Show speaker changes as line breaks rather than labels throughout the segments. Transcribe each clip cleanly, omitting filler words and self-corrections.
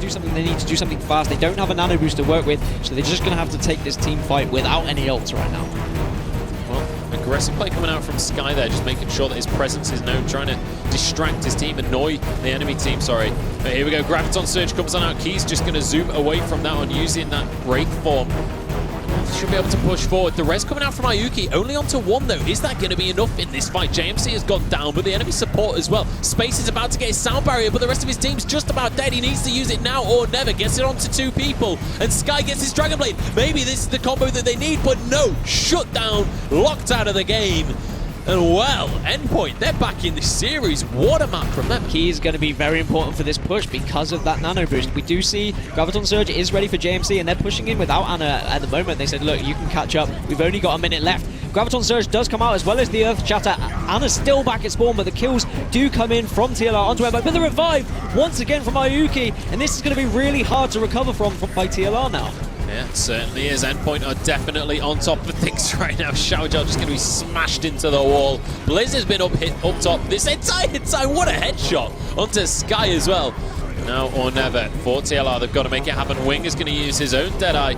do something, they need to do something fast. They don't have a nano boost to work with, so they're just going to have to take this team fight without any ults right now.
Well, aggressive play coming out from Sky there, just making sure that his presence is known, trying to distract his team, annoy the enemy team, sorry. But here we go, Graviton Surge comes on out. Key's just going to zoom away from that one using that break form. Should be able to push forward. The res coming out from Ayuki, only onto one though. Is that going to be enough in this fight? JMC has gone down, but the enemy support as well. Space is about to get his sound barrier, but the rest of his team's just about dead. He needs to use it now or never. Gets it onto 2 people, and Sky gets his Dragon Blade. Maybe this is the combo that they need, but no. Shut down, locked out of the game. And well, Endpoint, they're back in this series. What a map from them.
Key is going to be very important for this push because of that nano boost. We do see Graviton Surge is ready for JMC, and they're pushing in without Anna at the moment. They said, look, you can catch up. We've only got a minute left. Graviton Surge does come out as well as the Earth Shatter. Anna's still back at spawn, but the kills do come in from TLR onto Emma. But the revive once again from Ayuki, and this is going to be really hard to recover from by TLR now.
Yeah, it certainly is. Endpoint are definitely on top of things right now. Xiaojia just going to be smashed into the wall. Blizz has been up top this entire time. What a headshot onto Sky as well. Now or never for TLR. They've got to make it happen. Wing is going to use his own Deadeye.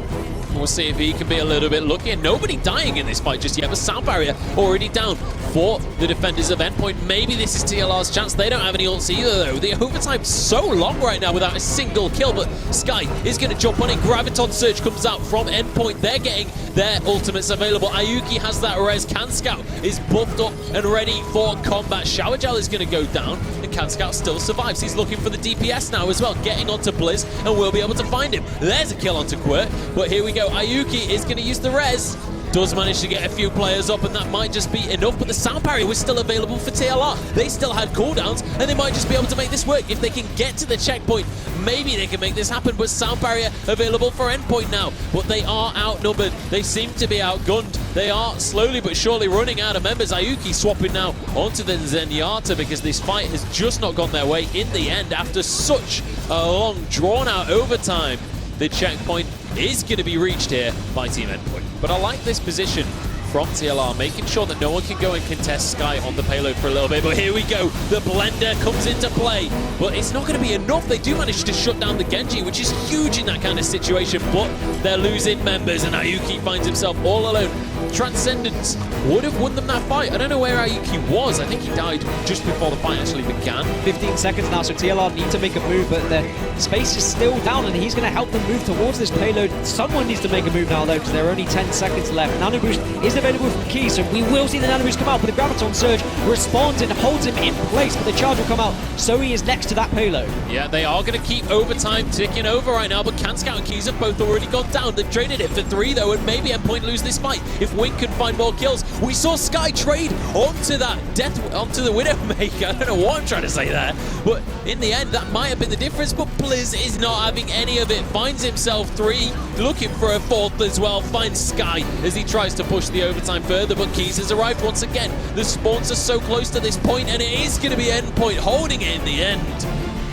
We'll see if he can be a little bit lucky. And nobody dying in this fight just yet. But sound barrier already down for the defenders of Endpoint. Maybe this is TLR's chance. They don't have any ults either, though. The overtime's so long right now without a single kill. But Sky is going to jump on it. Graviton Surge comes out from Endpoint. They're getting their ultimates available. Ayuki has that res. Kanscout is buffed up and ready for combat. Xiaojia is going to go down. And Kanscout still survives. He's looking for the DPS now as well. Getting onto Blizz. And we'll be able to find him. There's a kill onto Quirt. But here we go. Ayuki is going to use the res. Does manage to get a few players up, and that might just be enough, but the sound barrier was still available for TLR. They still had cooldowns, and they might just be able to make this work. If they can get to the checkpoint, maybe they can make this happen, but sound barrier available for Endpoint now. But they are outnumbered. They seem to be outgunned. They are slowly but surely running out of members. Ayuki swapping now onto the Zenyatta because this fight has just not gone their way in the end after such a long, drawn-out overtime. The checkpoint is going to be reached here by Team Endpoint. But I like this position from TLR, making sure that no one can go and contest Sky on the payload for a little bit. But here we go. The blender comes into play. But it's not going to be enough. They do manage to shut down the Genji, which is huge in that kind of situation. But they're losing members, and Ayuki finds himself all alone. Transcendence would have won them that fight. I don't know where Ayuki was. I think he died just before the fight actually began.
15 seconds now, so TLR need to make a move, but the space is still down, and he's going to help them move towards this payload. Someone needs to make a move now, though, because there are only 10 seconds left. Nano Boost is available from Key, so we will see the Nano Boost come out, but the Graviton Surge responds and holds him in place, but the charge will come out, so he is next to that payload.
Yeah, they are going to keep overtime ticking over right now, but Kanscout and Keys have both already gone down. They've traded it for 3, though, and maybe Endpoint lose this fight if Wing can find more kills. We saw Sky trade onto that onto the Widowmaker. I don't know what I'm trying to say there, but in the end, that might have been the difference, but Blizz is not having any of it. Finds himself 3, looking for a 4th as well. Finds Sky as he tries to push the overtime further, but Keys has arrived once again. The spawns are so close to this point, and it is going to be Endpoint holding it in the end.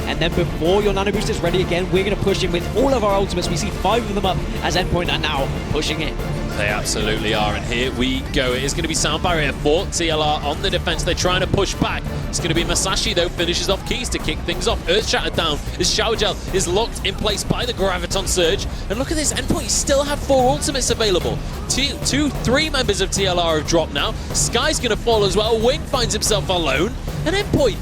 And then before your Nano Boost is ready again, we're going to push in with all of our ultimates. We see 5 of them up as Endpoint are now pushing it.
They absolutely are, and here we go. It is going to be sound barrier for TLR on the defense. They're trying to push back. It's going to be Masashi, though, finishes off Keys to kick things off. Earth Shatter down as Xiaojia is locked in place by the Graviton Surge. And look at this, Endpoint still have 4 ultimates available. 3 members of TLR have dropped now. Sky's going to fall as well. Wing finds himself alone. And Endpoint,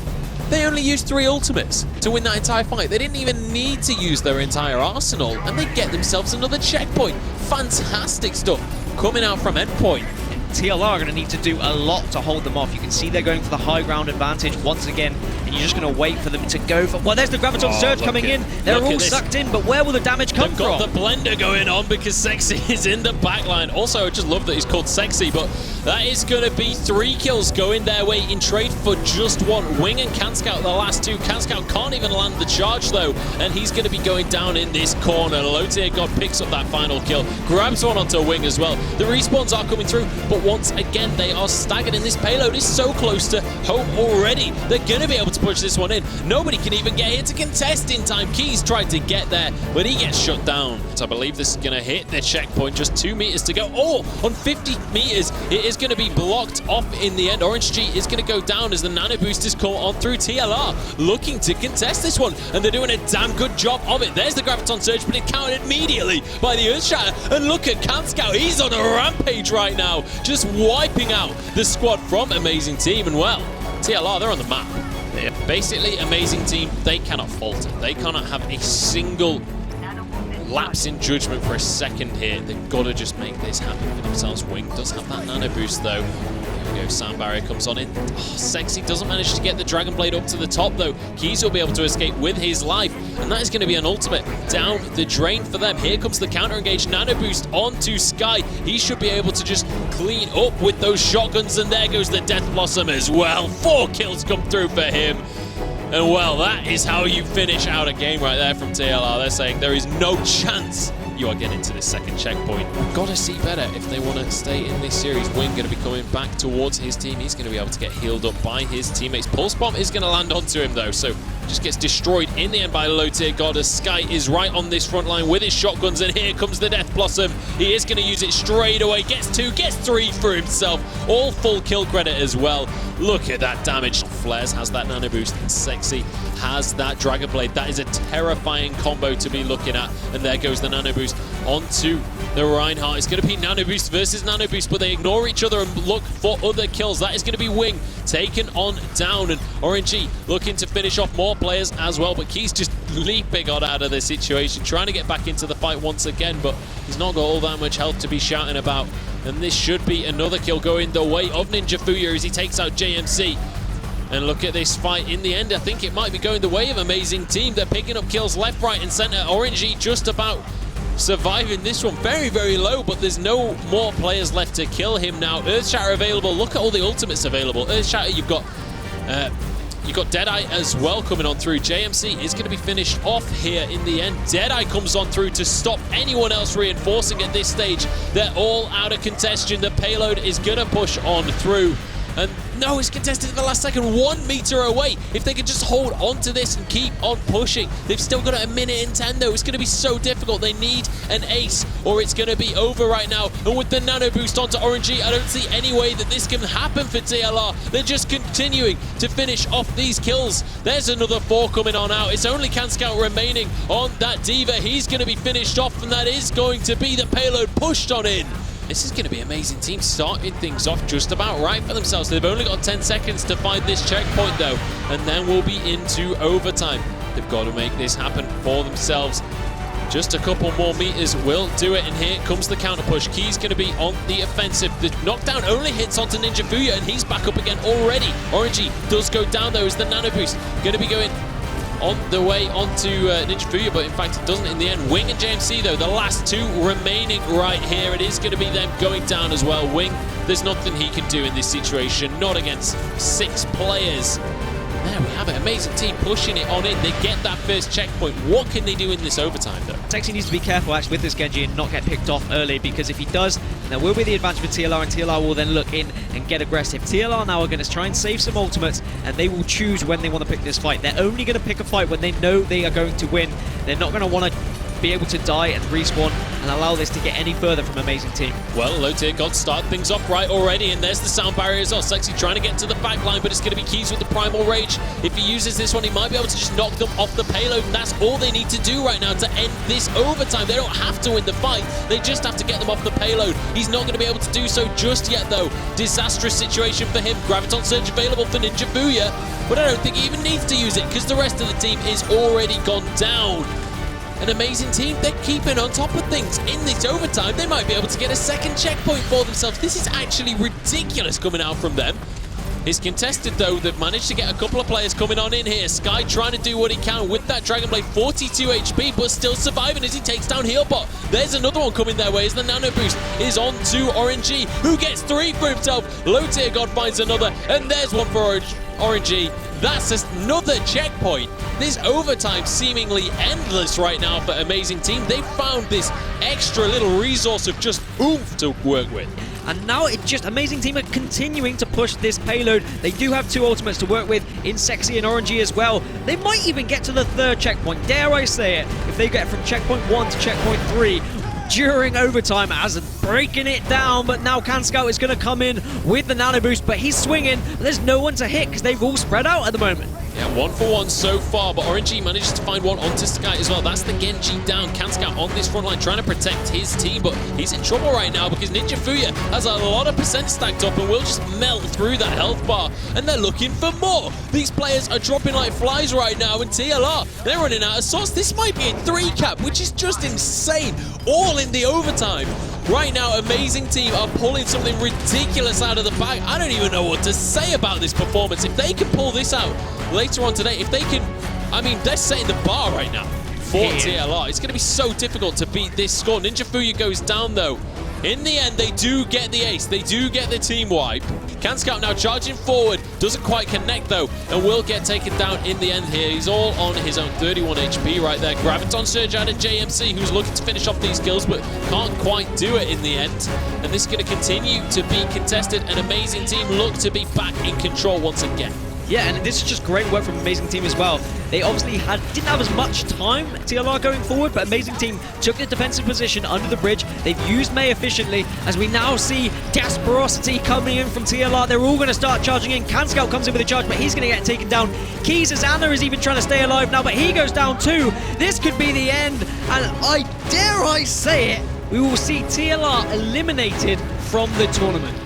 they only used 3 ultimates to win that entire fight. They didn't even need to use their entire arsenal, and they get themselves another checkpoint. Fantastic stuff coming out from Endpoint.
TLR are going to need to do a lot to hold them off. You can see they're going for the high ground advantage once again, and you're just going to wait for them to go for... Well, there's the Graviton Surge coming in. They're all sucked in, but where will the damage come from?
They've got the blender going on because Sexy is in the backline. Also, I just love that he's called Sexy, but that is going to be 3 kills going their way in trade for just 1. Wing and Kanscout the last 2. Kanscout can't even land the charge, though, and he's going to be going down in this corner. Low Tier God picks up that final kill, grabs one onto Wing as well. The respawns are coming through, but but once again, they are staggered, and this payload is so close to home already. They're going to be able to push this one in. Nobody can even get here to contest in time. Keys tried to get there, but he gets shut down. So I believe this is going to hit the checkpoint. Just 2 meters to go. Oh, on 50 meters, it is going to be blocked off in the end. Orange G is going to go down as the nano boost is caught on through. TLR looking to contest this one, and they're doing a damn good job of it. There's the Graviton Surge, but it countered immediately by the Earthshatter. And look at Canscout, he's on a rampage right now, just wiping out the squad from Amazing Team. And well, TLR, they're on the map. Basically, Amazing Team, they cannot falter. They cannot have a single lapse in judgment for a second here. They've got to just make this happen for themselves. Wing does have that nano boost though. Here we go, sound barrier comes on in. Oh, Sexy doesn't manage to get the Dragon Blade up to the top though. Keys will be able to escape with his life, and that is going to be an ultimate down the drain for them. Here comes the counter engage nano boost onto Sky. He should be able to just clean up with those shotguns, and there goes the Death Blossom as well. 4 kills come through for him. And well, that is how you finish out a game right there from TLR. They're saying there is no chance you are getting to this second checkpoint. Got to see better if they want to stay in this series. Wing going to be coming back towards his team. He's going to be able to get healed up by his teammates. Pulse Bomb is going to land onto him though, so just gets destroyed in the end by low tier Goddess. Sky is right on this front line with his shotguns, and here comes the Death Blossom. He is going to use it straight away. Gets 2, gets 3 for himself. All full kill credit as well. Look at that damage. Flares has that nano boost. Sexy has that Dragon Blade. That is a terrifying combo to be looking at. And there goes the nano boost onto the Reinhardt. It's going to be nano boost versus nano boost, but they ignore each other and look for other kills. That is going to be Wing taken on down, and RNG looking to finish off more players as well, but Keys just leaping on out of this situation, trying to get back into the fight once again, but he's not got all that much health to be shouting about. And this should be another kill going the way of Ninja Fuya as he takes out JMC. And look at this fight. In the end, I think it might be going the way of Amazing Team. They're picking up kills left, right, and center. Orangey just about surviving this one. Very, very low, but there's no more players left to kill him now. Earthshatter available. Look at all the ultimates available. Earthshatter, you've got Deadeye as well coming on through. JMC is going to be finished off here in the end. Deadeye comes on through to stop anyone else reinforcing at this stage. They're all out of contention. The payload is going to push on through. And no, it's contested at the last second, 1 meter away. If they can just hold on to this and keep on pushing. They've still got a minute and 10 though. It's going to be so difficult. They need an ace or it's going to be over right now. And with the nano boost onto Orangey, I don't see any way that this can happen for TLR. They're just continuing to finish off these kills. There's another 4 coming on out. It's only Canscout remaining on that Diva. He's going to be finished off, and that is going to be the payload pushed on in. This is going to be Amazing Team starting things off just about right for themselves. They've only got 10 seconds to find this checkpoint though, and then we'll be into overtime. They've got to make this happen for themselves. Just a couple more meters will do it, and here comes the counter push. Key's going to be on the offensive. The knockdown only hits onto Ninja Fuya, and he's back up again already. Orangey does go down though as the nano boost going to be going on the way onto Ninja Fuya, but in fact it doesn't in the end. Wing and JMC though, the last 2 remaining right here. It is going to be them going down as well. Wing, there's nothing he can do in this situation, not against 6 players. There we have it, Amazing Team pushing it on in. They get that first checkpoint. What can they do in this overtime though?
Sexy needs to be careful actually with this Genji and not get picked off early, because if he does, there will be the advantage for TLR, and TLR will then look in and get aggressive. TLR now are going to try and save some ultimates, and they will choose when they want to pick this fight. They're only going to pick a fight when they know they are going to win. They're not going to want to be able to die and respawn and allow this to get any further from Amazing Team.
Well, low tier God start things off right already, and there's the sound barrier as well. Sexy trying to get to the back line, but it's going to be Keys with the Primal Rage. If he uses this one, he might be able to just knock them off the payload, and that's all they need to do right now to end this overtime. They don't have to win the fight, they just have to get them off the payload. He's not going to be able to do so just yet though. Disastrous situation for him. Graviton Surge available for Ninja Fuya, but I don't think he even needs to use it because the rest of the team is already gone down. An Amazing Team, they're keeping on top of things. In this overtime, they might be able to get a second checkpoint for themselves. This is actually ridiculous coming out from them. It's contested though. They've managed to get a couple of players coming on in here. Sky trying to do what he can with that Dragon Blade, 42 HP, but still surviving as he takes down Healbot. There's another one coming their way as the nano boost is on to Orangey, who gets 3 for himself. Low tier God finds another, and there's one for Orangey. That's another checkpoint. This overtime seemingly endless right now for Amazing Team. They found this extra little resource of just oomph to work with.
And now it's just Amazing Team are continuing to push this payload. They do have 2 ultimates to work with in Sexy and Orangey as well. They might even get to the 3rd checkpoint, dare I say it, if they get from checkpoint 1 to checkpoint 3 during overtime as breaking it down. But now Canscout is going to come in with the nano boost, but he's swinging. There's no one to hit because they've all spread out at the moment.
Yeah, 1 for 1 so far, but Orangey manages to find one onto Sky as well. That's the Genji down. Canscout on this front line trying to protect his team, but he's in trouble right now because Ninja Fuya has a lot of percent stacked up and will just melt through that health bar, and they're looking for more. These players are dropping like flies right now, and TLR, they're running out of sauce. This might be a 3-cap, which is just insane, all in the overtime. Right now, Amazing Team are pulling something ridiculous out of the bag. I don't even know what to say about this performance. If they can pull this out later on today, if they can, I mean, they're setting the bar right now for TLR. It's going to be so difficult to beat this score. Ninja Fuya goes down, though. In the end, they do get the ace. They do get the team wipe. Canscout now charging forward. Doesn't quite connect, though, and will get taken down in the end here. He's all on his own 31 HP right there. Graviton Surge out of JMC, who's looking to finish off these kills, but can't quite do it in the end. And this is going to continue to be contested. An Amazing Team look to be back in control once again.
Yeah, and this is just great work from Amazing Team as well. They obviously didn't have as much time, TLR, going forward, but Amazing Team took the defensive position under the bridge. They've used May efficiently, as we now see Desperosity coming in from TLR. They're all going to start charging in. Canscout comes in with a charge, but he's going to get taken down. Keys' Anna is even trying to stay alive now, but he goes down too. This could be the end, and dare I say it, we will see TLR eliminated from the tournament.